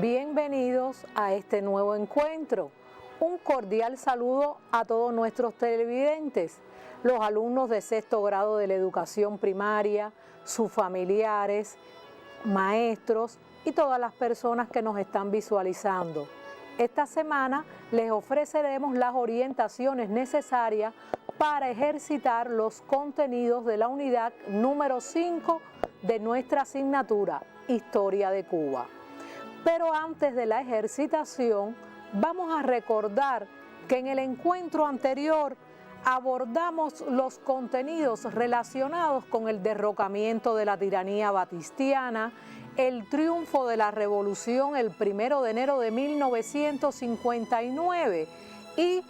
Bienvenidos a este nuevo encuentro. Un cordial saludo a todos nuestros televidentes, los alumnos de sexto grado de la educación primaria, sus familiares, maestros y todas las personas que nos están visualizando. Esta semana les ofreceremos las orientaciones necesarias para ejercitar los contenidos de la unidad número 5 de nuestra asignatura Historia de Cuba. Pero antes de la ejercitación, vamos a recordar que en el encuentro anterior abordamos los contenidos relacionados con el derrocamiento de la tiranía batistiana, el triunfo de la revolución el 1 de enero de 1959 y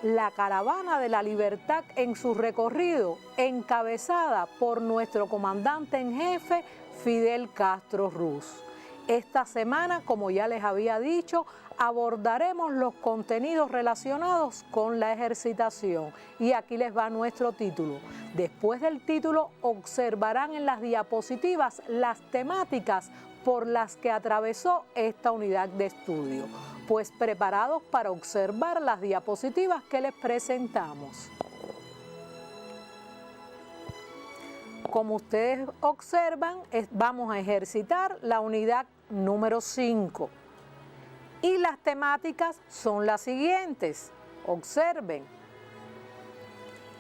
la caravana de la libertad en su recorrido, encabezada por nuestro comandante en jefe, Fidel Castro Ruz. Esta semana, como ya les había dicho, abordaremos los contenidos relacionados con la ejercitación. Y aquí les va nuestro título. Después del título, observarán en las diapositivas las temáticas por las que atravesó esta unidad de estudio. Pues preparados para observar las diapositivas que les presentamos. Como ustedes observan, vamos a ejercitar la unidad número 5. Y las temáticas son las siguientes. Observen.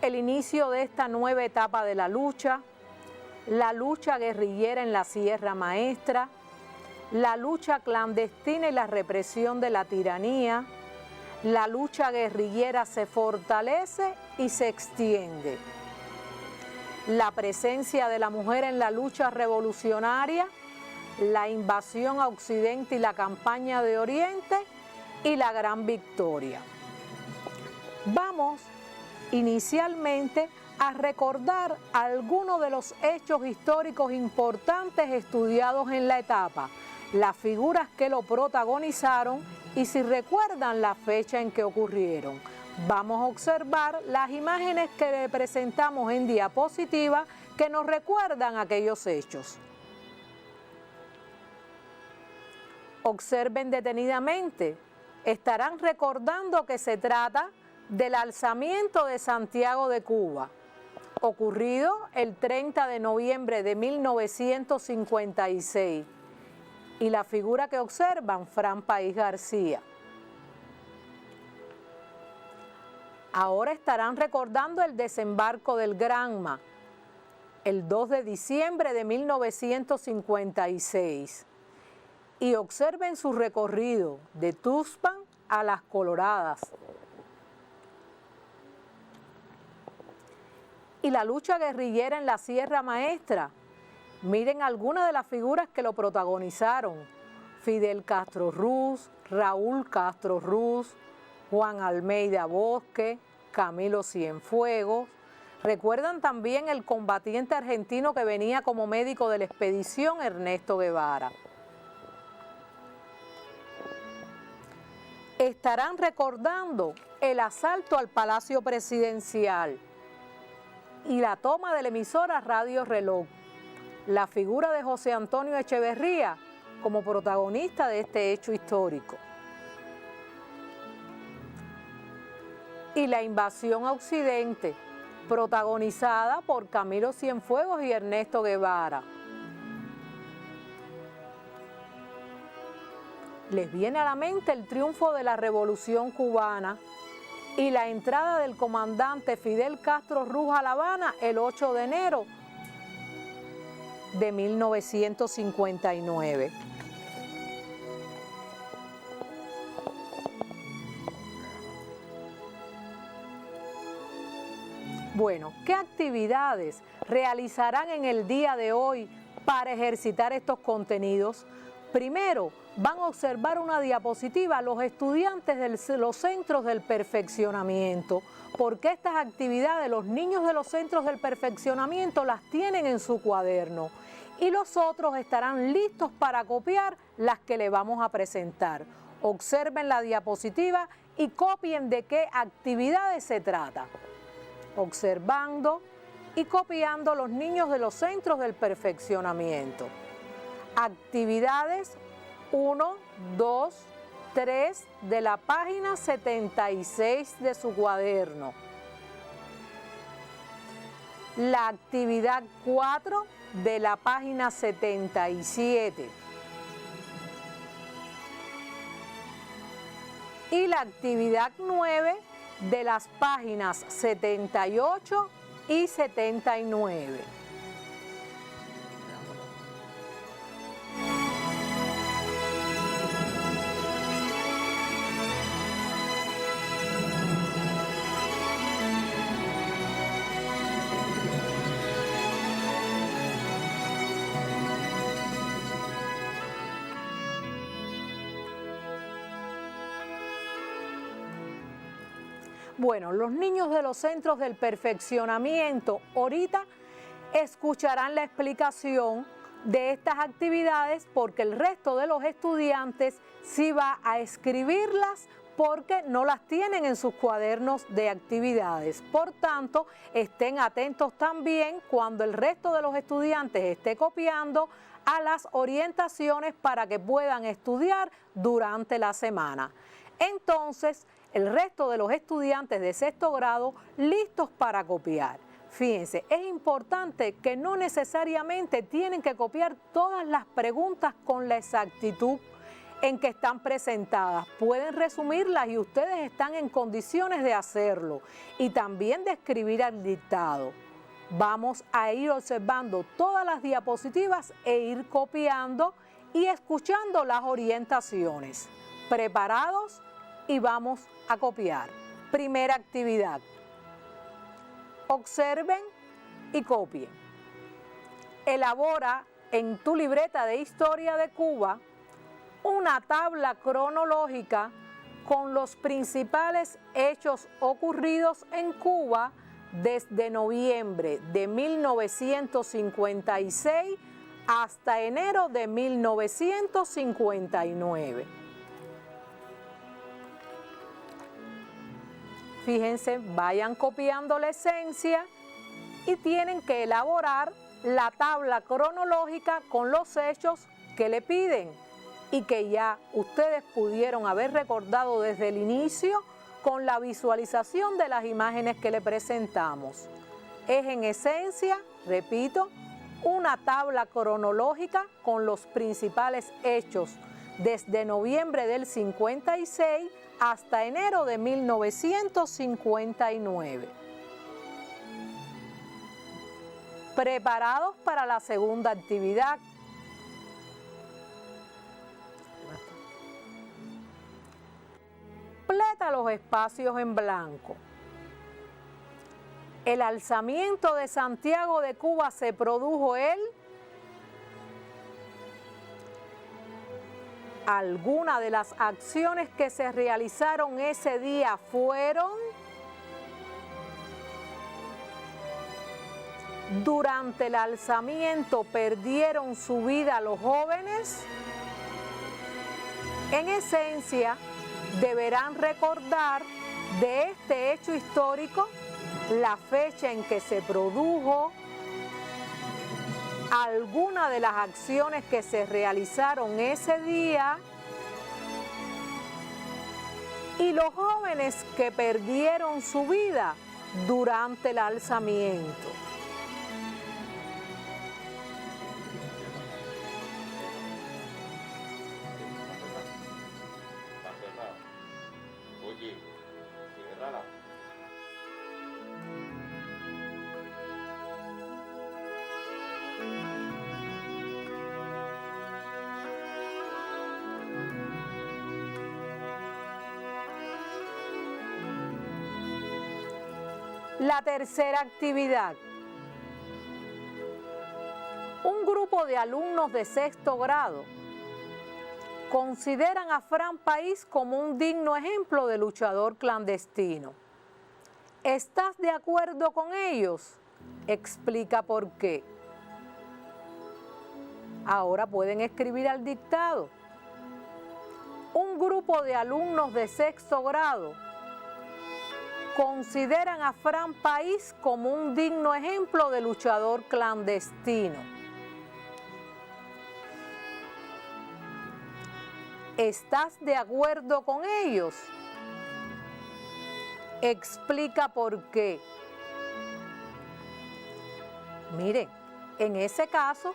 El inicio de esta nueva etapa de la lucha guerrillera en la Sierra Maestra, la lucha clandestina y la represión de la tiranía, la lucha guerrillera se fortalece y se extiende. La presencia de la mujer en la lucha revolucionaria, la invasión a Occidente y la campaña de Oriente y la gran victoria. Vamos inicialmente a recordar algunos de los hechos históricos importantes estudiados en la etapa, las figuras que lo protagonizaron y si recuerdan la fecha en que ocurrieron. Vamos a observar las imágenes que le presentamos en diapositiva que nos recuerdan aquellos hechos. Observen detenidamente. Estarán recordando que se trata del alzamiento de Santiago de Cuba, ocurrido el 30 de noviembre de 1956. Y la figura que observan, Fran País García. Ahora estarán recordando el desembarco del Granma, el 2 de diciembre de 1956. Y observen su recorrido de Tuxpan a Las Coloradas. Y la lucha guerrillera en la Sierra Maestra. Miren algunas de las figuras que lo protagonizaron. Fidel Castro Ruz, Raúl Castro Ruz, Juan Almeida Bosque, Camilo Cienfuegos. Recuerdan también el combatiente argentino que venía como médico de la expedición, Ernesto Guevara. Estarán recordando el asalto al Palacio Presidencial y la toma de la emisora Radio Reloj. La figura de José Antonio Echeverría como protagonista de este hecho histórico. Y la invasión a Occidente, protagonizada por Camilo Cienfuegos y Ernesto Guevara. Les viene a la mente el triunfo de la Revolución Cubana y la entrada del comandante Fidel Castro Ruz a La Habana el 8 de enero de 1959. Bueno, ¿qué actividades realizarán en el día de hoy para ejercitar estos contenidos? Primero, van a observar una diapositiva los estudiantes de los centros del perfeccionamiento, porque estas actividades los niños de los centros del perfeccionamiento las tienen en su cuaderno y los otros estarán listos para copiar las que le vamos a presentar. Observen la diapositiva y copien de qué actividades se trata. Observando y copiando los niños de los centros del perfeccionamiento. Actividades 1, 2, 3 de la página 76 de su cuaderno. La actividad 4 de la página 77. Y la actividad 9 de las páginas 78 y 79. Bueno, los niños de los centros del perfeccionamiento ahorita escucharán la explicación de estas actividades porque el resto de los estudiantes sí va a escribirlas porque no las tienen en sus cuadernos de actividades. Por tanto, estén atentos también cuando el resto de los estudiantes esté copiando a las orientaciones para que puedan estudiar durante la semana. Entonces, el resto de los estudiantes de sexto grado listos para copiar. Fíjense, es importante que no necesariamente tienen que copiar todas las preguntas con la exactitud en que están presentadas. Pueden resumirlas y ustedes están en condiciones de hacerlo y también de escribir al dictado. Vamos a ir observando todas las diapositivas e ir copiando y escuchando las orientaciones. ¿Preparados? Y vamos a copiar. Primera actividad. Observen y copien. Elabora en tu libreta de historia de Cuba una tabla cronológica con los principales hechos ocurridos en Cuba desde noviembre de 1956 hasta enero de 1959. Fíjense, vayan copiando la esencia y tienen que elaborar la tabla cronológica con los hechos que le piden y que ya ustedes pudieron haber recordado desde el inicio con la visualización de las imágenes que le presentamos. Es en esencia, repito, una tabla cronológica con los principales hechos desde noviembre del 56 hasta enero de 1959. ¿Preparados para la segunda actividad? Completa los espacios en blanco. El alzamiento de Santiago de Cuba se produjo el... Algunas de las acciones que se realizaron ese día fueron: durante el alzamiento perdieron su vida los jóvenes. En esencia, deberán recordar de este hecho histórico la fecha en que se produjo, algunas de las acciones que se realizaron ese día y los jóvenes que perdieron su vida durante el alzamiento. Oye, ciérrala. La tercera actividad. Un grupo de alumnos de sexto grado consideran a Fran País como un digno ejemplo de luchador clandestino. ¿Estás de acuerdo con ellos? Explica por qué. Ahora pueden escribir al dictado. Un grupo de alumnos de sexto grado consideran a Fran País como un digno ejemplo de luchador clandestino. ¿Estás de acuerdo con ellos? Explica por qué. Miren, en ese caso,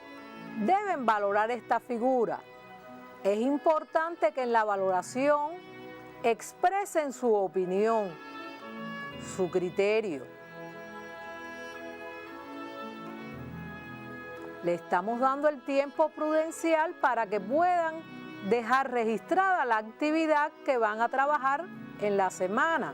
deben valorar esta figura. Es importante que en la valoración expresen su opinión, su criterio. Le estamos dando el tiempo prudencial para que puedan dejar registrada la actividad que van a trabajar en la semana.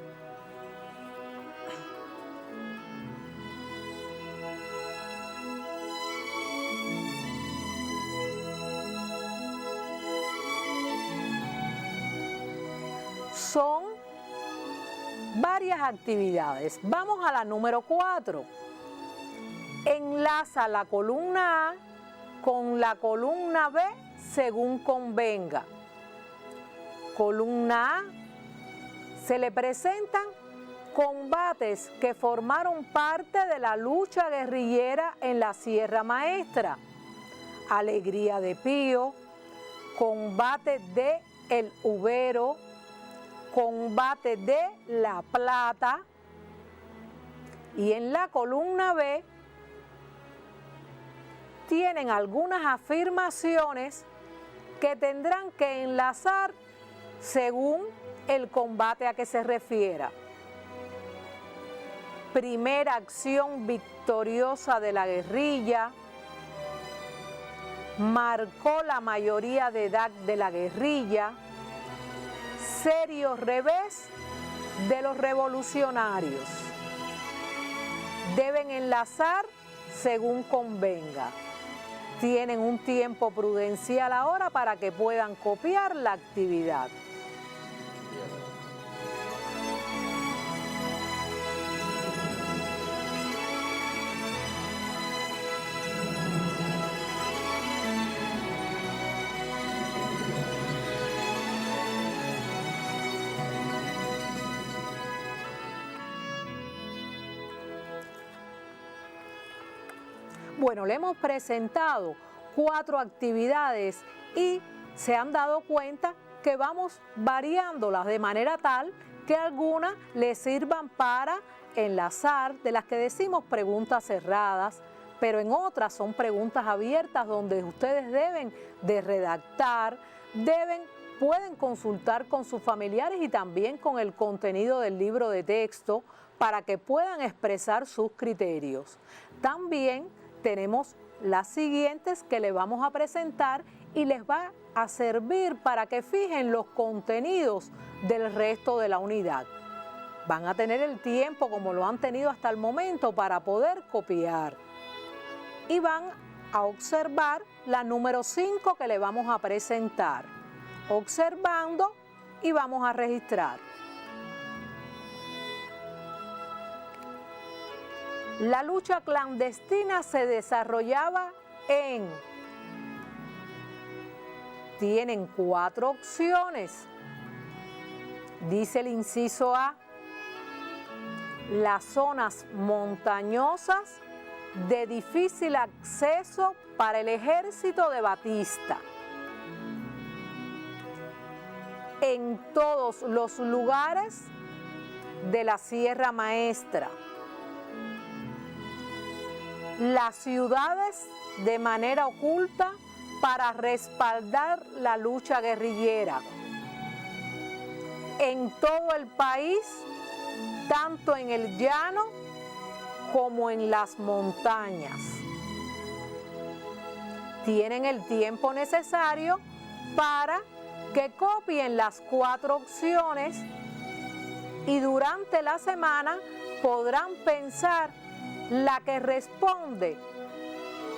Son varias actividades. Vamos a la número 4. Enlaza la columna A con la columna B según convenga. Columna A. Se le presentan combates que formaron parte de la lucha guerrillera en la Sierra Maestra. Alegría de Pío, combate de El Ubero, combate de La Plata, y en la columna B tienen algunas afirmaciones que tendrán que enlazar según el combate a que se refiera. Primera acción victoriosa de la guerrilla, marcó la mayoría de edad de la guerrilla, serio revés de los revolucionarios. Deben enlazar según convenga. Tienen un tiempo prudencial ahora para que puedan copiar la actividad. Bueno, le hemos presentado 4 actividades y se han dado cuenta que vamos variándolas de manera tal que algunas les sirvan para enlazar, de las que decimos preguntas cerradas, pero en otras son preguntas abiertas donde ustedes deben de redactar, pueden consultar con sus familiares y también con el contenido del libro de texto para que puedan expresar sus criterios. También tenemos las siguientes que les vamos a presentar y les va a servir para que fijen los contenidos del resto de la unidad. Van a tener el tiempo como lo han tenido hasta el momento para poder copiar. Y van a observar la número 5 que le vamos a presentar. Observando y vamos a registrar. La lucha clandestina se desarrollaba en... Tienen 4 opciones. Dice el inciso A, las zonas montañosas de difícil acceso para el ejército de Batista. En todos los lugares de la Sierra Maestra. Las ciudades de manera oculta para respaldar la lucha guerrillera. En todo el país, tanto en el llano como en las montañas. Tienen el tiempo necesario para que copien las 4 opciones y durante la semana podrán pensar la que responde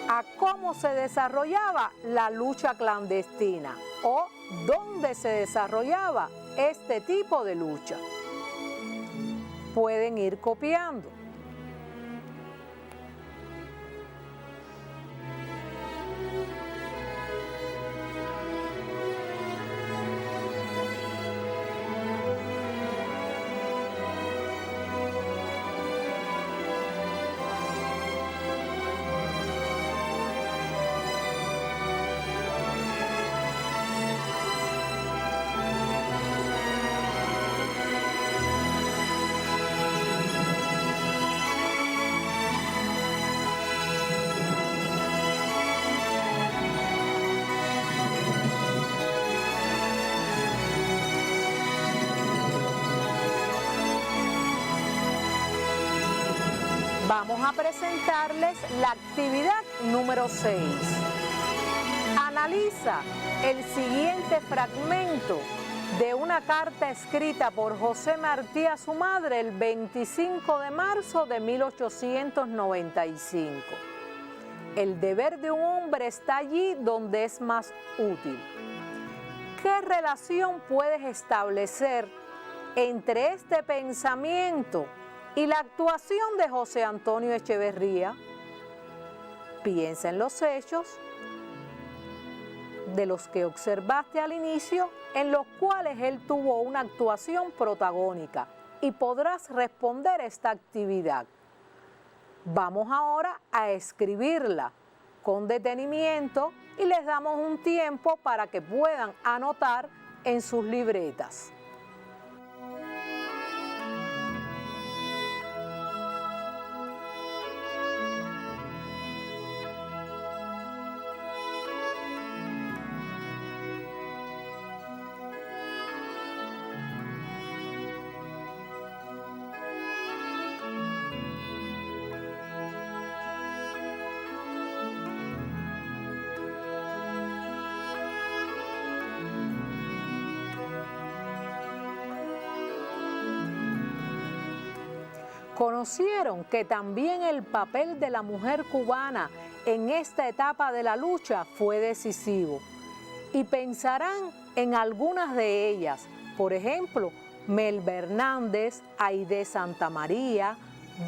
a cómo se desarrollaba la lucha clandestina o dónde se desarrollaba este tipo de lucha. Pueden ir copiando. vamos a presentarles la actividad número 6. Analiza el siguiente fragmento de una carta escrita por José Martí a su madre el 25 de marzo de 1895. El deber de un hombre está allí donde es más útil. ¿Qué relación puedes establecer entre este pensamiento y la actuación de José Antonio Echeverría? Piensa en los hechos de los que observaste al inicio, en los cuales él tuvo una actuación protagónica, y podrás responder esta actividad. Vamos ahora a escribirla con detenimiento y les damos un tiempo para que puedan anotar en sus libretas. Conocieron que también el papel de la mujer cubana en esta etapa de la lucha fue decisivo, y pensarán en algunas de ellas, por ejemplo, Melba Hernández, Aide Santamaría,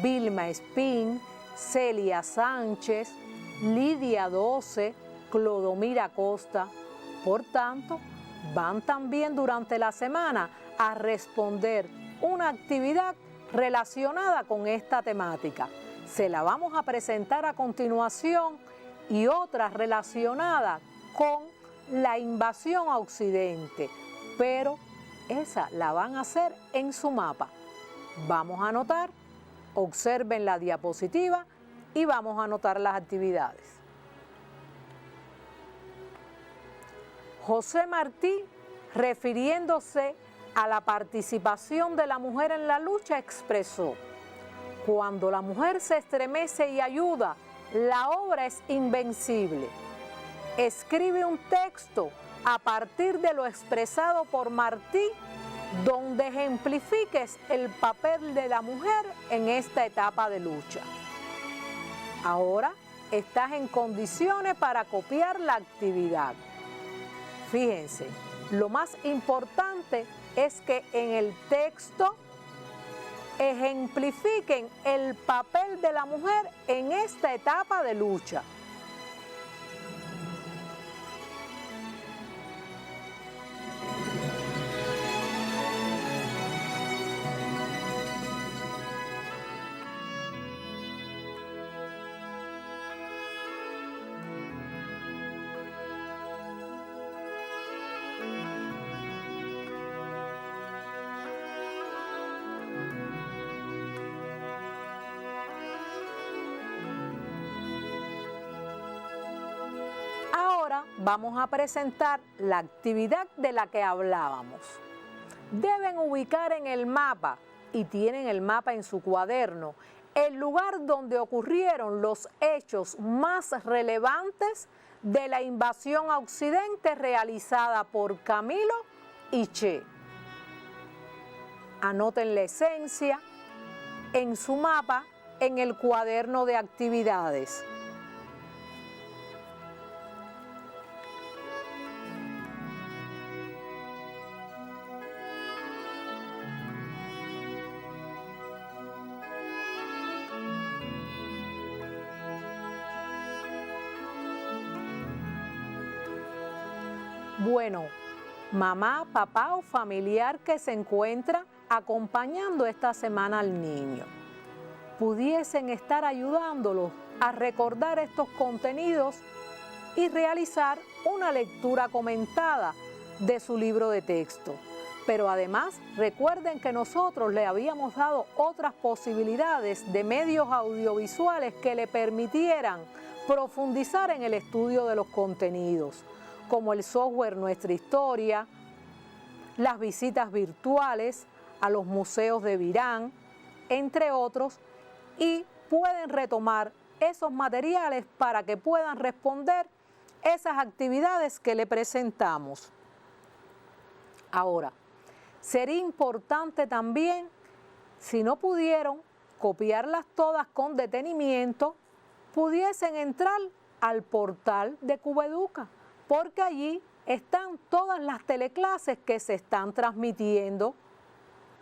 Vilma Espín, Celia Sánchez, Lidia Doce, Clodomira Costa. Por tanto, van también durante la semana a responder una actividad relacionada con esta temática. Se la vamos a presentar a continuación, y otra relacionada con la invasión a Occidente, pero esa la van a hacer en su mapa. Vamos a anotar, observen la diapositiva y vamos a anotar las actividades. José Martí, refiriéndose a la participación de la mujer en la lucha, expresó: cuando la mujer se estremece y ayuda, la obra es invencible. Escribe un texto a partir de lo expresado por Martí, donde ejemplifiques el papel de la mujer en esta etapa de lucha. Ahora estás en condiciones para copiar la actividad. Fíjense, lo más importante es que en el texto ejemplifiquen el papel de la mujer en esta etapa de lucha. Vamos a presentar la actividad de la que hablábamos. Deben ubicar en el mapa, y tienen el mapa en su cuaderno, el lugar donde ocurrieron los hechos más relevantes de la invasión a Occidente realizada por Camilo y Che. Anoten la esencia en su mapa en el cuaderno de actividades. Bueno, mamá, papá o familiar que se encuentra acompañando esta semana al niño, pudiesen estar ayudándolos a recordar estos contenidos y realizar una lectura comentada de su libro de texto. Pero además, recuerden que nosotros le habíamos dado otras posibilidades de medios audiovisuales que le permitieran profundizar en el estudio de los contenidos, como el software Nuestra Historia, las visitas virtuales a los museos de Virán, entre otros, y pueden retomar esos materiales para que puedan responder esas actividades que le presentamos. Ahora, sería importante también, si no pudieron copiarlas todas con detenimiento, pudiesen entrar al portal de Cubeduca, porque allí están todas las teleclases que se están transmitiendo,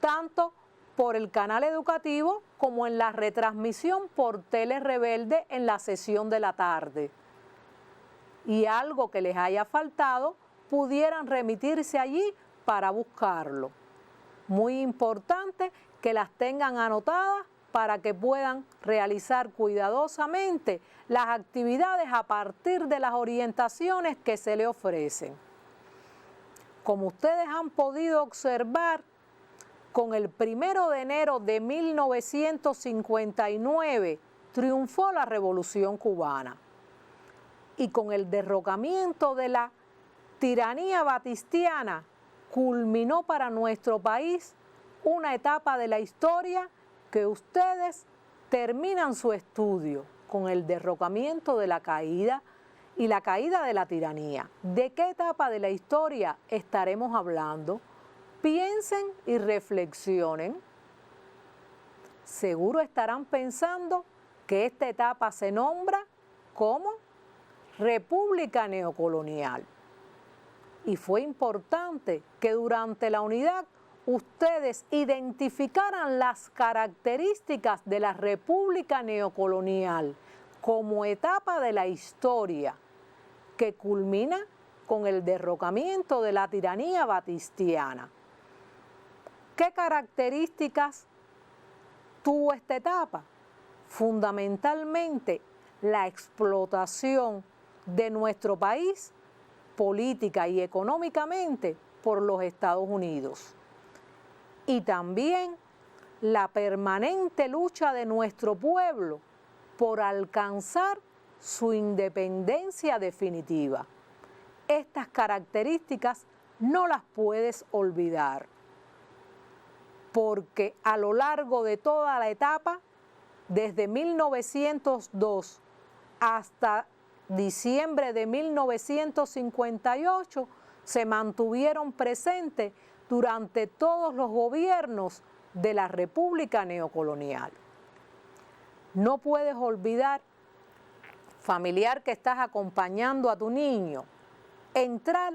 tanto por el canal educativo como en la retransmisión por Tele Rebelde en la sesión de la tarde. Y algo que les haya faltado, pudieran remitirse allí para buscarlo. Muy importante que las tengan anotadas para que puedan realizar cuidadosamente las actividades a partir de las orientaciones que se le ofrecen. Como ustedes han podido observar, con el 1 de enero de 1959 triunfó la Revolución Cubana y con el derrocamiento de la tiranía batistiana culminó para nuestro país una etapa de la historia que ustedes terminan su estudio con el derrocamiento de la caída y la caída de la tiranía. ¿De qué etapa de la historia estaremos hablando? Piensen y reflexionen. Seguro estarán pensando que esta etapa se nombra como República Neocolonial. Y fue importante que durante la unidad ustedes identificaran las características de la República Neocolonial como etapa de la historia que culmina con el derrocamiento de la tiranía batistiana. ¿Qué características tuvo esta etapa? Fundamentalmente la explotación de nuestro país política y económicamente por los Estados Unidos. Y también la permanente lucha de nuestro pueblo por alcanzar su independencia definitiva. Estas características no las puedes olvidar, porque a lo largo de toda la etapa, desde 1902 hasta diciembre de 1958, se mantuvieron presentes durante todos los gobiernos de la República Neocolonial. No puedes olvidar, familiar que estás acompañando a tu niño, entrar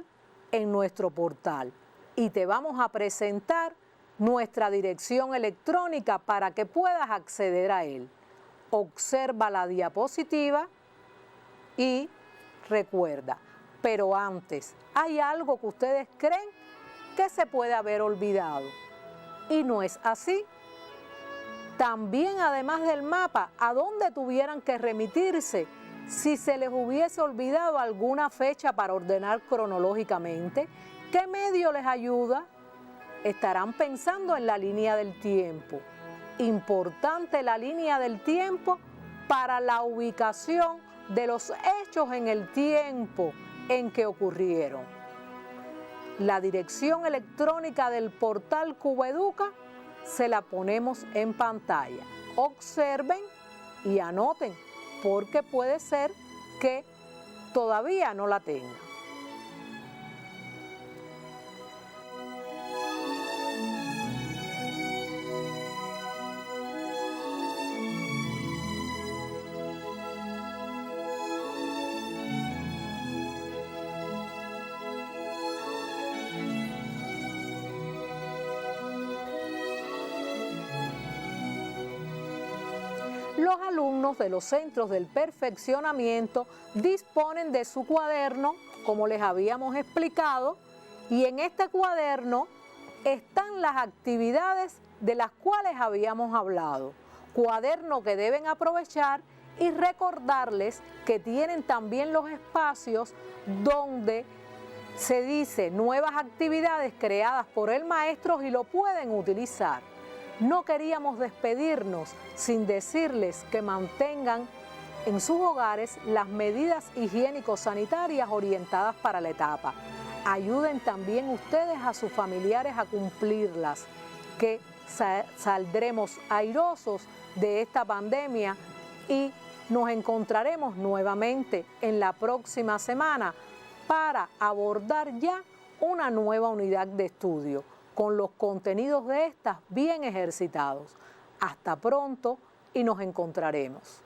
en nuestro portal y te vamos a presentar nuestra dirección electrónica para que puedas acceder a él. Observa la diapositiva y recuerda, pero antes, ¿hay algo que ustedes creen que se puede haber olvidado? Y no es así. También, además del mapa, ¿a dónde tuvieran que remitirse si se les hubiese olvidado alguna fecha para ordenar cronológicamente? ¿Qué medio les ayuda? Estarán pensando en la línea del tiempo. Importante la línea del tiempo para la ubicación de los hechos en el tiempo en que ocurrieron. La dirección electrónica del portal Cubeduca se la ponemos en pantalla. Observen y anoten, porque puede ser que todavía no la tengan. Los alumnos de los centros del perfeccionamiento disponen de su cuaderno, como les habíamos explicado, y en este cuaderno están las actividades de las cuales habíamos hablado. Cuaderno que deben aprovechar y recordarles que tienen también los espacios donde se dice nuevas actividades creadas por el maestro y lo pueden utilizar. No queríamos despedirnos sin decirles que mantengan en sus hogares las medidas higiénico-sanitarias orientadas para la etapa. Ayuden también ustedes a sus familiares a cumplirlas, que saldremos airosos de esta pandemia y nos encontraremos nuevamente en la próxima semana para abordar ya una nueva unidad de estudio con los contenidos de estas bien ejercitados. Hasta pronto y nos encontraremos.